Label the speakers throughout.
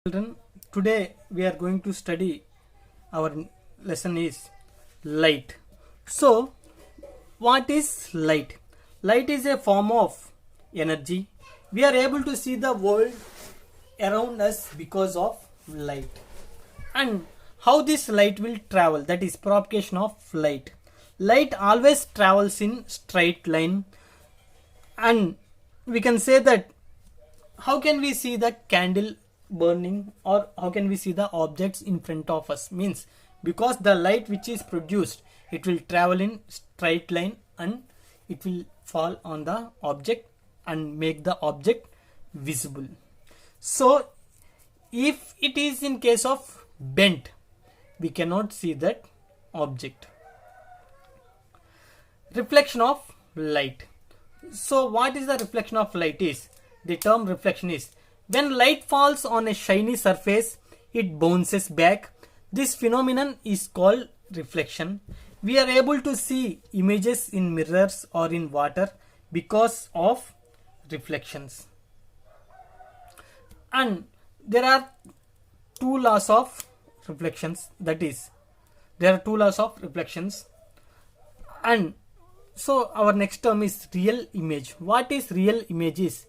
Speaker 1: Children, today we are going to study our lesson is light. So, what is light? Light is a form of energy. We are able to see the world around us because of light. And how this light will travel, that is propagation of light. Light always travels in straight line, and we can say that how can we see the candle burning, or how can we see the objects in front of us? Means because the light which is produced, it will travel in straight line and it will fall on the object and make the object visible. So if it is in case of bent, we cannot see that object. Reflection of light. So what is the reflection of light is? The term reflection is when light falls on a shiny surface, it bounces back. This phenomenon is called reflection. We are able to see images in mirrors or in water because of reflections. And there are two laws of reflections, that is, there are two laws of reflections. And so our next term is real image. What is real image is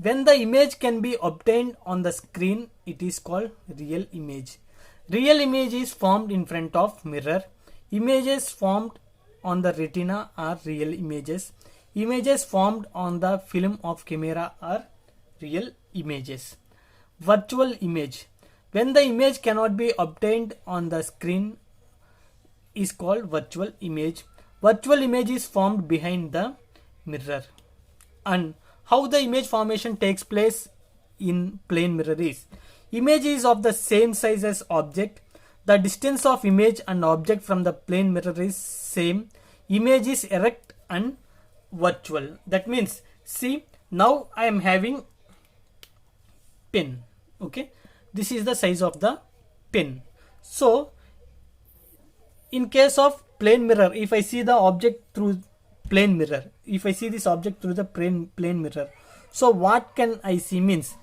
Speaker 1: when the image can be obtained on the screen, it is called real image. Real image is formed in front of mirror. Images formed on the retina are real images. Images formed on the film of camera are real images. Virtual image. When the image cannot be obtained on the screen is called virtual image. Virtual image is formed behind the mirror. And how the image formation takes place in plane mirror is, image is of the same size as object. The distance of image and object from the plane mirror is same. Image is erect and virtual. That means, see, now I am having pen. Okay, this is the size of the pen. So in case of plane mirror, if I see the object through plane mirror, if I see this object through the plane mirror, so what can I see means,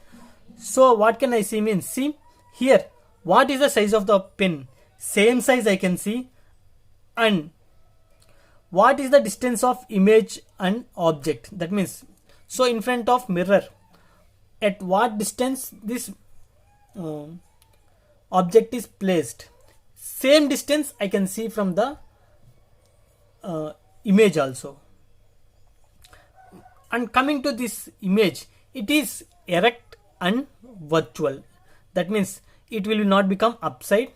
Speaker 1: see here, what is the size of the pen? Same size I can see. And what is the distance of image and object? That means, so in front of mirror, at what distance this object is placed, same distance I can see from the image also. And coming to this image, it is erect and virtual. That means it will not become upside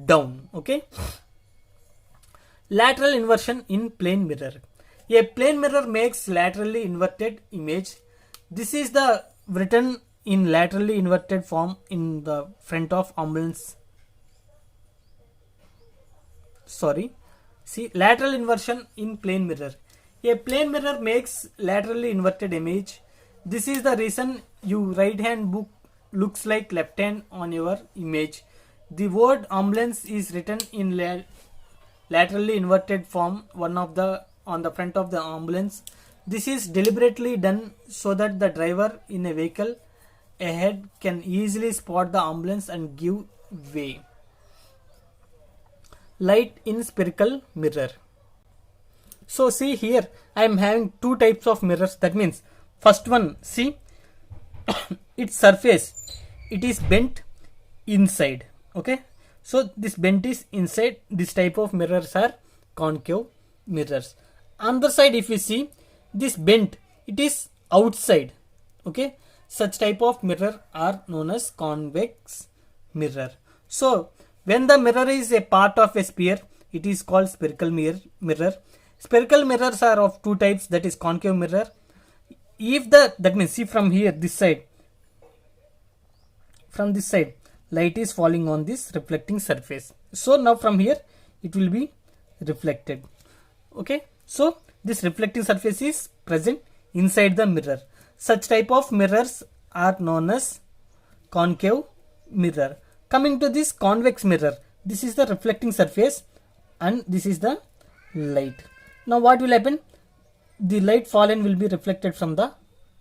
Speaker 1: down. Okay. Lateral inversion in plane mirror. A plane mirror makes laterally inverted image. This is the written in laterally inverted form in the front of ambulance. See, lateral inversion in plane mirror. A plane mirror makes laterally inverted image. This is the reason your right hand book looks like left hand on your image. The word ambulance is written in laterally inverted form, on the front of the ambulance. This is deliberately done so that the driver in a vehicle ahead can easily spot the ambulance and give way. Light in spherical mirror. So see here, I am having two types of mirrors. That means, first one, see, its surface, it is bent inside. Okay, so this bent is inside. This type of mirrors are concave mirrors. On the side, if you see this bent, it is outside. Okay, such type of mirror are known as convex mirror. So when the mirror is a part of a sphere, it is called spherical mirror. Spherical mirrors are of two types, that is concave mirror. That means, see from here, this side, from this side, light is falling on this reflecting surface. So now from here, it will be reflected. Okay, so this reflecting surface is present inside the mirror. Such type of mirrors are known as concave mirror. Coming to this convex mirror, this is the reflecting surface and this is the light. Now what will happen? The light fallen will be reflected from the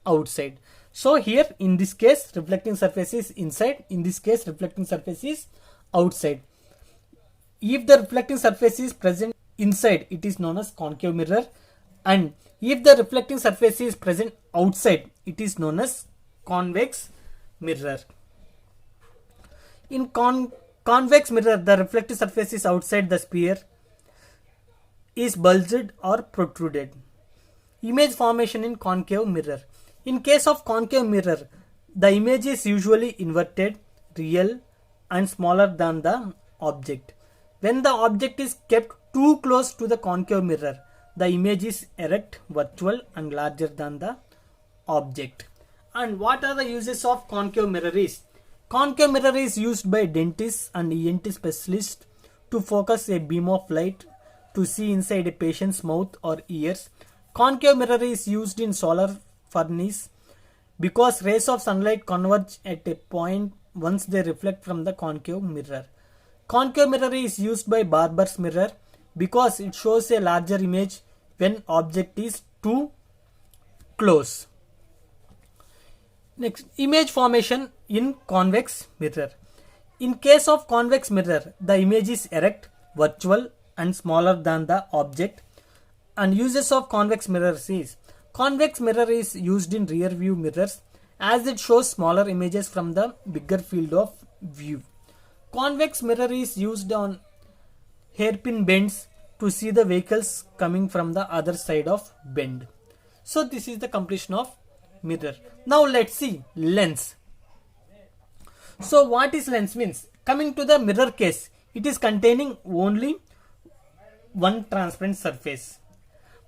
Speaker 1: outside. So here in this case reflecting surface is inside, in this case reflecting surface is outside. If the reflecting surface is present inside, it is known as concave mirror, and if the reflecting surface is present outside, it is known as convex mirror. In convex mirror, the reflective surface is outside the sphere, is bulged or protruded. Image formation in concave mirror. In case of concave mirror, the image is usually inverted, real, and smaller than the object. When the object is kept too close to the concave mirror, the image is erect, virtual, and larger than the object. And what are the uses of concave mirror is? Concave mirror is used by dentists and ENT specialists to focus a beam of light to see inside a patient's mouth or ears. Concave mirror is used in solar furnace because rays of sunlight converge at a point once they reflect from the concave mirror. Concave mirror is used by barber's mirror because it shows a larger image when object is too close. Next, image formation in convex mirror. In case of convex mirror, the image is erect, virtual, and smaller than the object. And uses of convex mirrors is: convex mirror is used in rear view mirrors as it shows smaller images from the bigger field of view. Convex mirror is used on hairpin bends to see the vehicles coming from the other side of bend. So this is the completion of mirror. Now let's see lens. So what is lens means? Coming to the mirror case, it is containing only one transparent surface.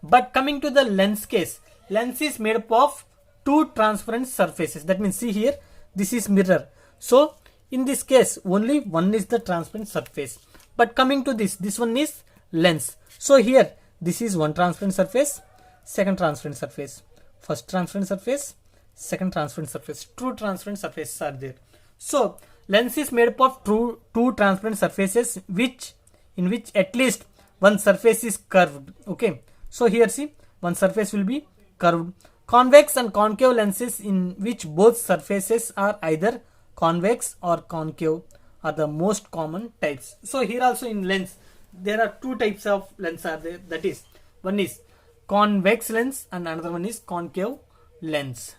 Speaker 1: But coming to the lens case, lens is made up of two transparent surfaces. That means see here, this is mirror. So in this case only one is the transparent surface. But coming to this one is lens. So here this is one transparent surface, second transparent surface, first transparent surface, second transparent surface. Two transparent surfaces are there. So lens is made up of two transparent surfaces in which at least one surface is curved. Okay, so here see, one surface will be curved. Convex and concave lenses in which both surfaces are either convex or concave are the most common types. So here also in lens there are two types of lens are there. That is, one is convex lens and another one is concave lens.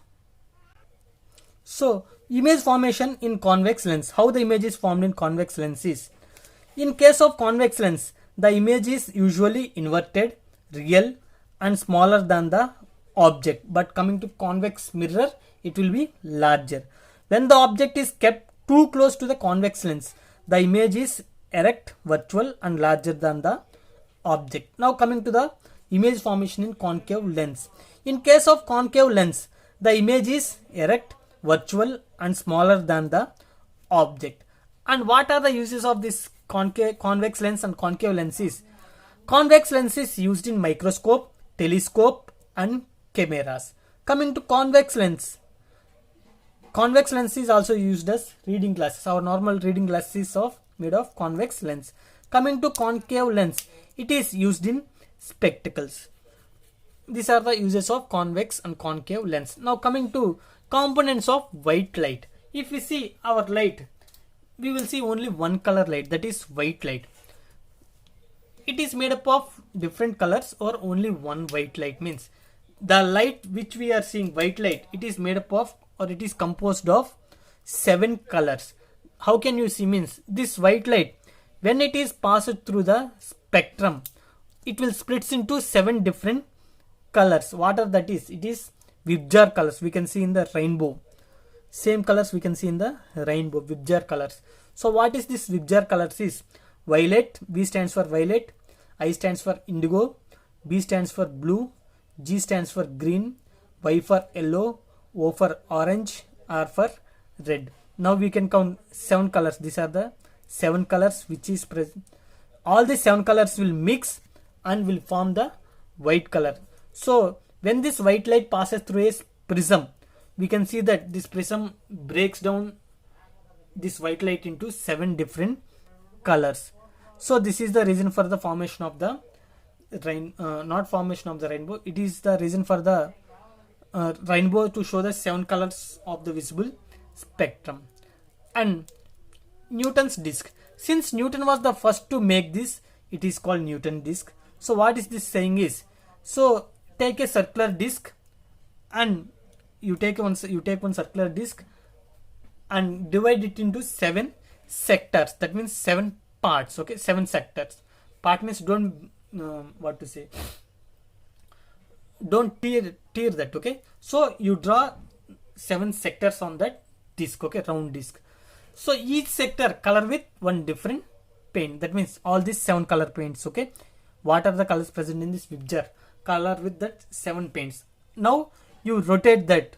Speaker 1: So image formation in convex lens. How the image is formed in convex lens is: in case of convex lens, the image is usually inverted, real, and smaller than the object. But coming to convex mirror, it will be larger. When the object is kept too close to the convex lens, the image is erect, virtual, and larger than the object. Now coming to the image formation in concave lens. In case of concave lens, the image is erect, virtual, and smaller than the object. And what are the uses of this convex lens and concave lenses? Convex lens is used in microscope, telescope, and cameras. Coming to convex lens is also used as reading glasses. Our normal reading glasses are made of convex lens. Coming to concave lens, it is used in spectacles. These are the uses of convex and concave lens. Now coming to components of white light. If we see our light, we will see only one color light, that is white light. It is made up of different colors or only one white light. Means the light which we are seeing, white light, it is made up of, or it is composed of 7 colors. How can you see? Means this white light, when it is passed through the spectrum, it will splits into 7 different colors. What are that is? It is Vibgyor colors. We can see in the rainbow. Same colors we can see in the rainbow, Vibgyor colors. So what is this Vibgyor colors is? Violet, V stands for violet, I stands for indigo, B stands for blue, G stands for green, Y for yellow, O for orange, R for red. Now we can count 7 colors. These are the 7 colors which is present. All the 7 colors will mix and will form the white color. So when this white light passes through a prism, we can see that this prism breaks down this white light into 7 different colors. So this is the reason for the formation of the not formation of the rainbow. It is the reason for the rainbow to show the 7 colors of the visible spectrum. And Newton's disk. Since Newton was the first to make this, it is called Newton disk. So what is this saying is, so take a circular disk, and you take one circular disk and divide it into 7 sectors. That means 7 parts. Okay, 7 sectors. Part means don't what to say. Don't tear that. Okay, so you draw 7 sectors on that disk. Okay, round disk. So each sector color with one different paint. That means all these 7 color paints. Okay, what are the colors present in this picture? Color with that 7 paints. Now you rotate that.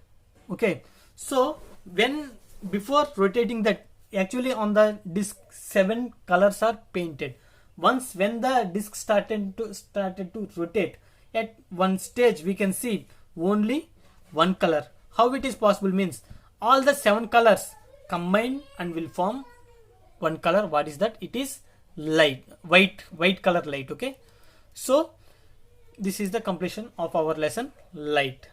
Speaker 1: Okay, so when before rotating that, actually on the disk 7 colors are painted. Once when the disk started to rotate, at one stage we can see only one color. How it is possible means all the 7 colors combine and will form one color. What is that? It is light, white color light. Okay, so this is the completion of our lesson light.